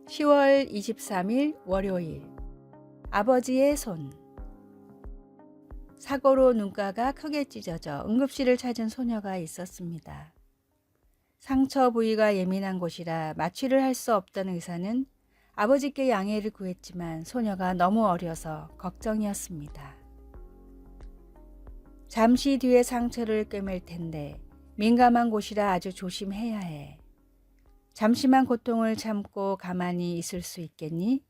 (10월 23일) 월요일. 아버지의 손. 사고로 눈가가 크게 찢어져 응급실을 찾은 소녀가 있었습니다. 상처 부위가 예민한 곳이라 마취를 할 수 없던 의사는 아버지께 양해를 구했지만 소녀가 너무 어려서 걱정이었습니다. 잠시 뒤에 상처를 꿰맬 텐데 민감한 곳이라 아주 조심해야 해. 잠시만 고통을 참고 가만히 있을 수 있겠니?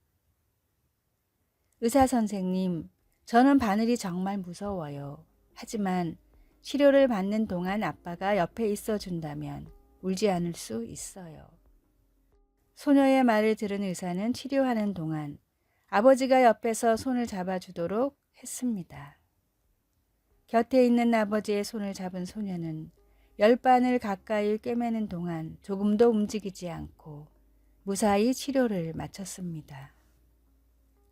의사 선생님, 저는 바늘이 정말 무서워요. 하지만 치료를 받는 동안 아빠가 옆에 있어 준다면 울지 않을 수 있어요. 소녀의 말을 들은 의사는 치료하는 동안 아버지가 옆에서 손을 잡아주도록 했습니다. 곁에 있는 아버지의 손을 잡은 소녀는 열반을 가까이 꿰매는 동안 조금도 움직이지 않고 무사히 치료를 마쳤습니다.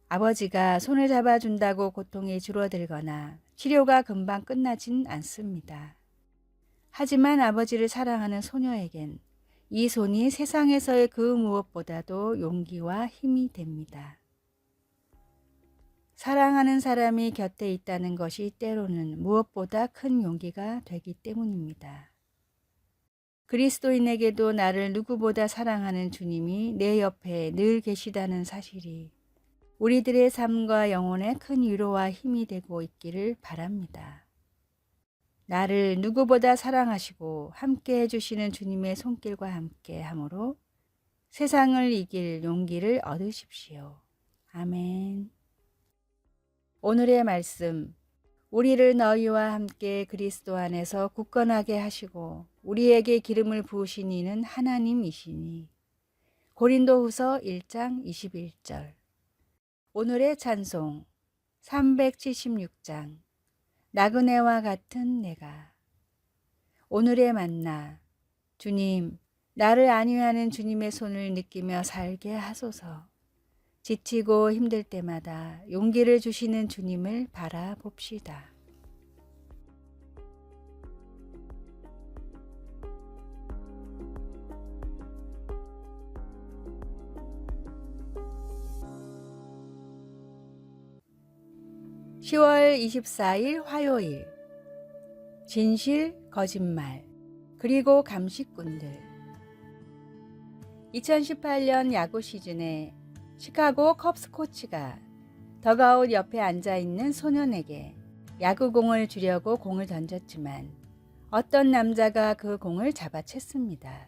아버지가 손을 잡아준다고 고통이 줄어들거나 치료가 금방 끝나진 않습니다. 하지만 아버지를 사랑하는 소녀에겐 이 손이 세상에서의 그 무엇보다도 용기와 힘이 됩니다. 사랑하는 사람이 곁에 있다는 것이 때로는 무엇보다 큰 용기가 되기 때문입니다. 그리스도인에게도 나를 누구보다 사랑하는 주님이 내 옆에 늘 계시다는 사실이 우리들의 삶과 영혼에 큰 위로와 힘이 되고 있기를 바랍니다. 나를 누구보다 사랑하시고 함께 해주시는 주님의 손길과 함께 함으로 세상을 이길 용기를 얻으십시오. 아멘. 오늘의 말씀. 우리를 너희와 함께 그리스도 안에서 굳건하게 하시고 우리에게 기름을 부으신 이는 하나님이시니. 고린도후서 1장 21절. 오늘의 찬송 376장. 나그네와 같은 내가. 오늘의 만나. 주님, 나를 안위하는 주님의 손을 느끼며 살게 하소서. 지치고 힘들 때마다 용기를 주시는 주님을 바라봅시다. (10월 24일) 화요일. 진실, 거짓말, 그리고 감식꾼들. 2018년 야구 시즌에 시카고 컵스 코치가 더가웃 옆에 앉아있는 소년에게 야구공을 주려고 공을 던졌지만 어떤 남자가 그 공을 잡아챘습니다.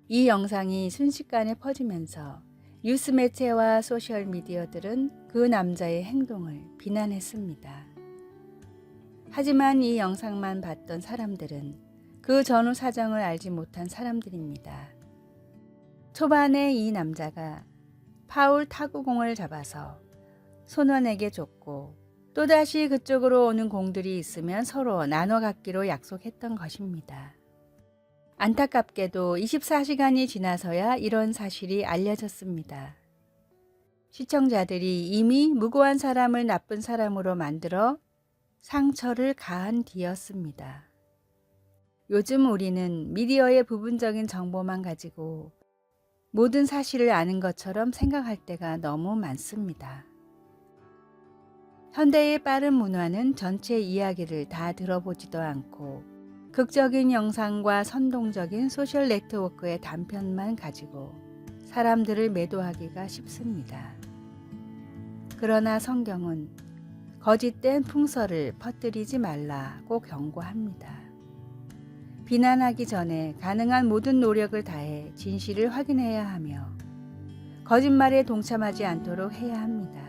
이 영상이 순식간에 퍼지면서 뉴스 매체와 소셜미디어들은 그 남자의 행동을 비난했습니다. 하지만 이 영상만 봤던 사람들은 그 전후 사정을 알지 못한 사람들입니다. 초반에 이 남자가 파울 타구공을 잡아서 소년에게 줬고 또다시 그쪽으로 오는 공들이 있으면 서로 나눠 갖기로 약속했던 것입니다. 안타깝게도 24시간이 지나서야 이런 사실이 알려졌습니다. 시청자들이 이미 무고한 사람을 나쁜 사람으로 만들어 상처를 가한 뒤였습니다. 요즘 우리는 미디어의 부분적인 정보만 가지고 모든 사실을 아는 것처럼 생각할 때가 너무 많습니다. 현대의 빠른 문화는 전체 이야기를 다 들어보지도 않고 극적인 영상과 선동적인 소셜 네트워크의 단편만 가지고 사람들을 매도하기가 쉽습니다. 그러나 성경은 거짓된 풍설을 퍼뜨리지 말라고 경고합니다. 비난하기 전에 가능한 모든 노력을 다해 진실을 확인해야 하며 거짓말에 동참하지 않도록 해야 합니다.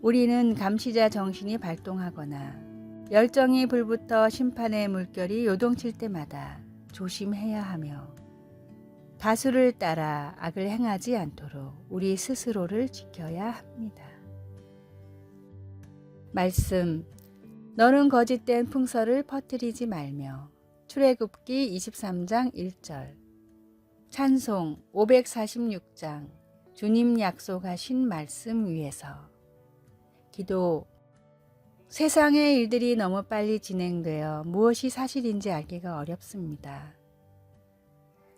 우리는 감시자 정신이 발동하거나 열정이 불붙어 심판의 물결이 요동칠 때마다 조심해야 하며 다수를 따라 악을 행하지 않도록 우리 스스로를 지켜야 합니다. 말씀. 너는 거짓된 풍설을 퍼뜨리지 말며. 출애굽기 23장 1절. 찬송 546장 주님 약속하신 말씀 위에서 기도. 세상의 일들이 너무 빨리 진행되어 무엇이 사실인지 알기가 어렵습니다.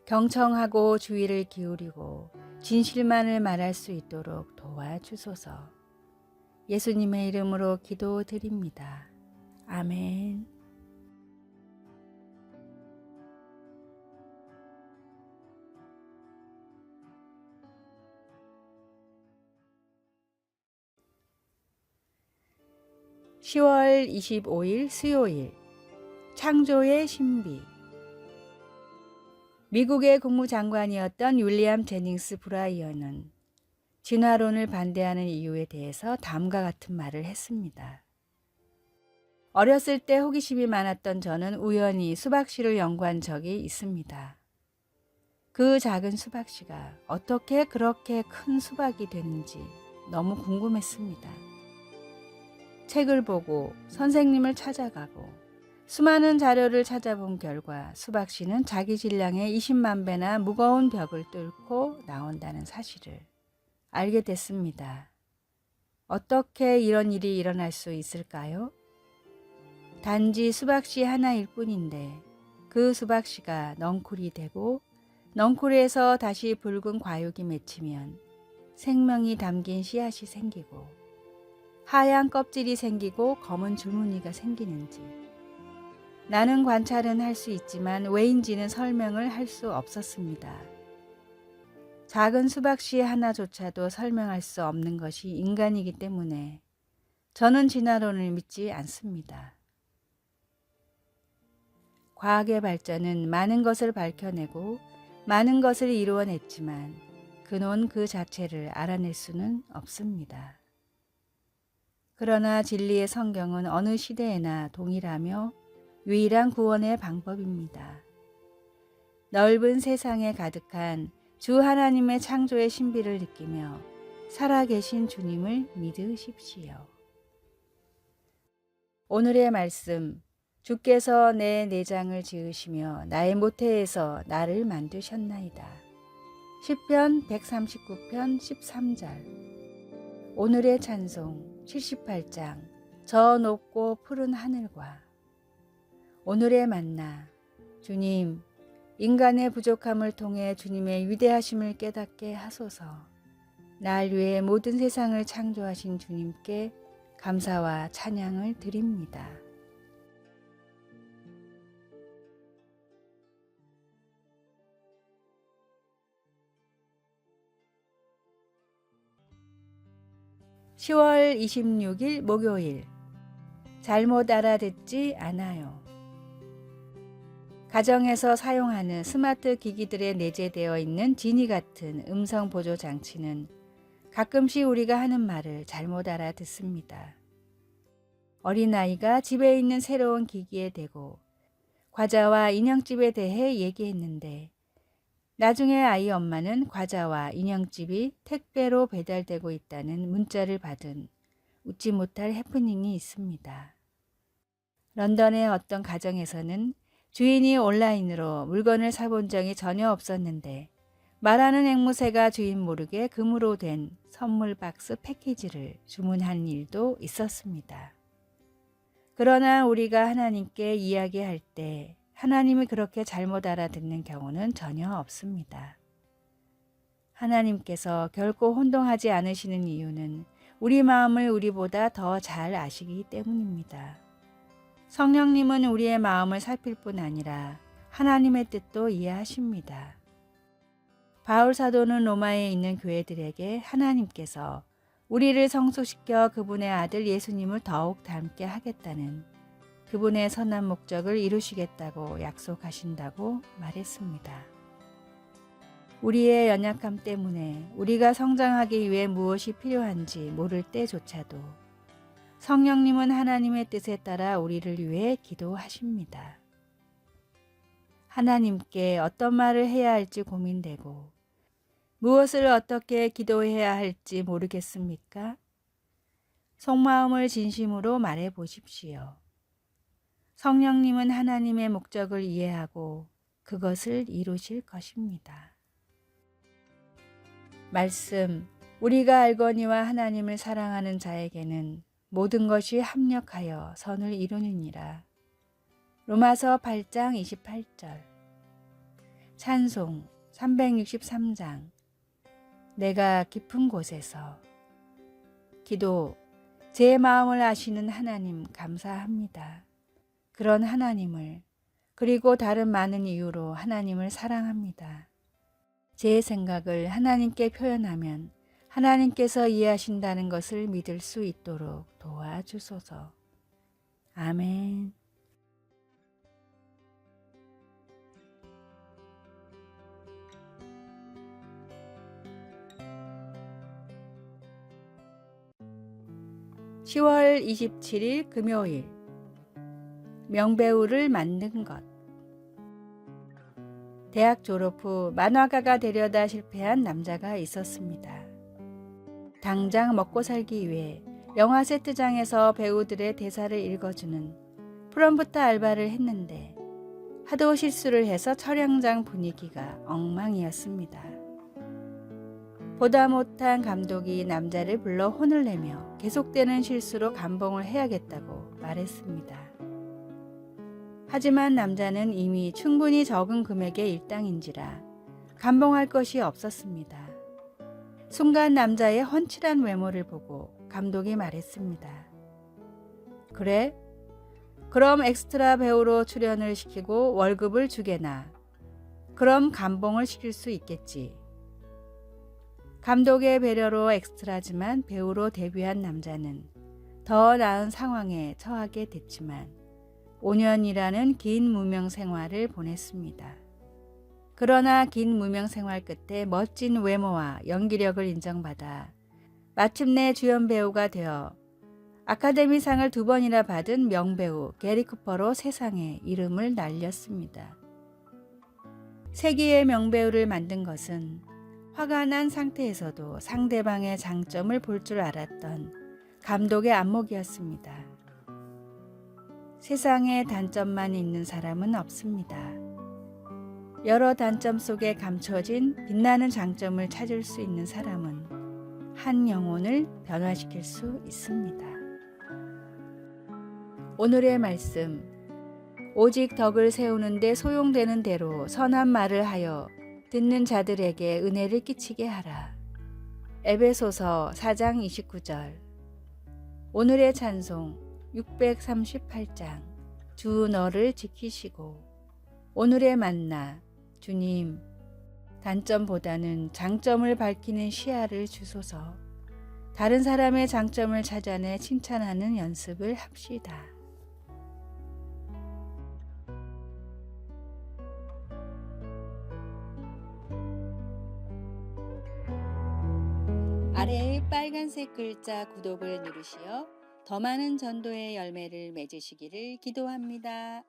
경청하고 주의를 기울이고 진실만을 말할 수 있도록 도와주소서. 예수님의 이름으로 기도드립니다. 아멘. (10월 25일) 수요일. 창조의 신비. 미국의 국무장관이었던 윌리엄 제닝스 브라이언은 진화론을 반대하는 이유에 대해서 다음과 같은 말을 했습니다. 어렸을 때 호기심이 많았던 저는 우연히 수박씨를 연구한 적이 있습니다. 그 작은 수박씨가 어떻게 그렇게 큰 수박이 되는지 너무 궁금했습니다. 책을 보고 선생님을 찾아가고 수많은 자료를 찾아본 결과 수박씨는 자기 질량의 20만 배나 무거운 벽을 뚫고 나온다는 사실을 알게 됐습니다. 어떻게 이런 일이 일어날 수 있을까요? 단지 수박씨 하나일 뿐인데 그 수박씨가 넝쿨이 되고 넝쿨에서 다시 붉은 과육이 맺히면 생명이 담긴 씨앗이 생기고 하얀 껍질이 생기고 검은 줄무늬가 생기는지 나는 관찰은 할 수 있지만 왜인지는 설명을 할 수 없었습니다. 작은 수박씨 하나조차도 설명할 수 없는 것이 인간이기 때문에 저는 진화론을 믿지 않습니다. 과학의 발전은 많은 것을 밝혀내고 많은 것을 이루어냈지만 그놈 그 자체를 알아낼 수는 없습니다. 그러나 진리의 성경은 어느 시대에나 동일하며 유일한 구원의 방법입니다. 넓은 세상에 가득한 주 하나님의 창조의 신비를 느끼며 살아계신 주님을 믿으십시오. 오늘의 말씀. 주께서 내 내장을 지으시며 나의 모태에서 나를 만드셨나이다. 시편 139편 13절. 오늘의 찬송 78장 저 높고 푸른 하늘과. 오늘의 만나. 주님, 인간의 부족함을 통해 주님의 위대하심을 깨닫게 하소서. 날 위해 모든 세상을 창조하신 주님께 감사와 찬양을 드립니다. (10월 26일) 목요일. 잘못 알아듣지 않아요. 가정에서 사용하는 스마트 기기들에 내재되어 있는 지니 같은 음성 보조 장치는 가끔씩 우리가 하는 말을 잘못 알아듣습니다. 어린아이가 집에 있는 새로운 기기에 대고 과자와 인형집에 대해 얘기했는데 나중에 아이 엄마는 과자와 인형집이 택배로 배달되고 있다는 문자를 받은 웃지 못할 해프닝이 있습니다. 런던의 어떤 가정에서는 주인이 온라인으로 물건을 사본 적이 전혀 없었는데 말하는 앵무새가 주인 모르게 금으로 된 선물 박스 패키지를 주문한 일도 있었습니다. 그러나 우리가 하나님께 이야기할 때 하나님이 그렇게 잘못 알아듣는 경우는 전혀 없습니다. 하나님께서 결코 혼동하지 않으시는 이유는 우리 마음을 우리보다 더 잘 아시기 때문입니다. 성령님은 우리의 마음을 살필 뿐 아니라 하나님의 뜻도 이해하십니다. 바울 사도는 로마에 있는 교회들에게 하나님께서 우리를 성숙시켜 그분의 아들 예수님을 더욱 닮게 하겠다는 그분의 선한 목적을 이루시겠다고 약속하신다고 말했습니다. 우리의 연약함 때문에 우리가 성장하기 위해 무엇이 필요한지 모를 때조차도 성령님은 하나님의 뜻에 따라 우리를 위해 기도하십니다. 하나님께 어떤 말을 해야 할지 고민되고 무엇을 어떻게 기도해야 할지 모르겠습니까? 속마음을 진심으로 말해 보십시오. 성령님은 하나님의 목적을 이해하고 그것을 이루실 것입니다. 말씀, 우리가 알거니와 하나님을 사랑하는 자에게는 모든 것이 합력하여 선을 이루느니라. 로마서 8장 28절. 찬송 363장. 내가 깊은 곳에서. 기도, 제 마음을 아시는 하나님 감사합니다. 그런 하나님을, 그리고 다른 많은 이유로 하나님을 사랑합니다. 제 생각을 하나님께 표현하면 하나님께서 이해하신다는 것을 믿을 수 있도록 도와주소서. 아멘. (10월 27일) 금요일. 명배우를 만든 것. 대학 졸업 후 만화가가 되려다 실패한 남자가 있었습니다. 당장 먹고 살기 위해 영화 세트장에서 배우들의 대사를 읽어주는 프롬프터 알바를 했는데 하도 실수를 해서 촬영장 분위기가 엉망이었습니다. 보다 못한 감독이 남자를 불러 혼을 내며 계속되는 실수로 감봉을 해야겠다고 말했습니다. 하지만 남자는 이미 충분히 적은 금액의 일당인지라 감봉할 것이 없었습니다. 순간 남자의 훤칠한 외모를 보고 감독이 말했습니다. 그래? 그럼 엑스트라 배우로 출연을 시키고 월급을 주게나. 그럼 감봉을 시킬 수 있겠지. 감독의 배려로 엑스트라지만 배우로 데뷔한 남자는 더 나은 상황에 처하게 됐지만 5년이라는 긴 무명 생활을 보냈습니다. 그러나 긴 무명 생활 끝에 멋진 외모와 연기력을 인정받아 마침내 주연 배우가 되어 아카데미상을 2번이나 받은 명배우 게리 쿠퍼로 세상에 이름을 날렸습니다. 세기의 명배우를 만든 것은 화가 난 상태에서도 상대방의 장점을 볼 줄 알았던 감독의 안목이었습니다. 세상에 단점만 있는 사람은 없습니다. 여러 단점 속에 감춰진 빛나는 장점을 찾을 수 있는 사람은 한 영혼을 변화시킬 수 있습니다. 오늘의 말씀. 오직 덕을 세우는 데 소용되는 대로 선한 말을 하여 듣는 자들에게 은혜를 끼치게 하라. 에베소서 4장 29절. 오늘의 찬송 638장. 주 너를 지키시고. 오늘의 만나. 주님, 단점보다는 장점을 밝히는 시야를 주소서. 다른 사람의 장점을 찾아내 칭찬하는 연습을 합시다. 아래의 빨간색 글자 구독을 누르시어 더 많은 전도의 열매를 맺으시기를 기도합니다.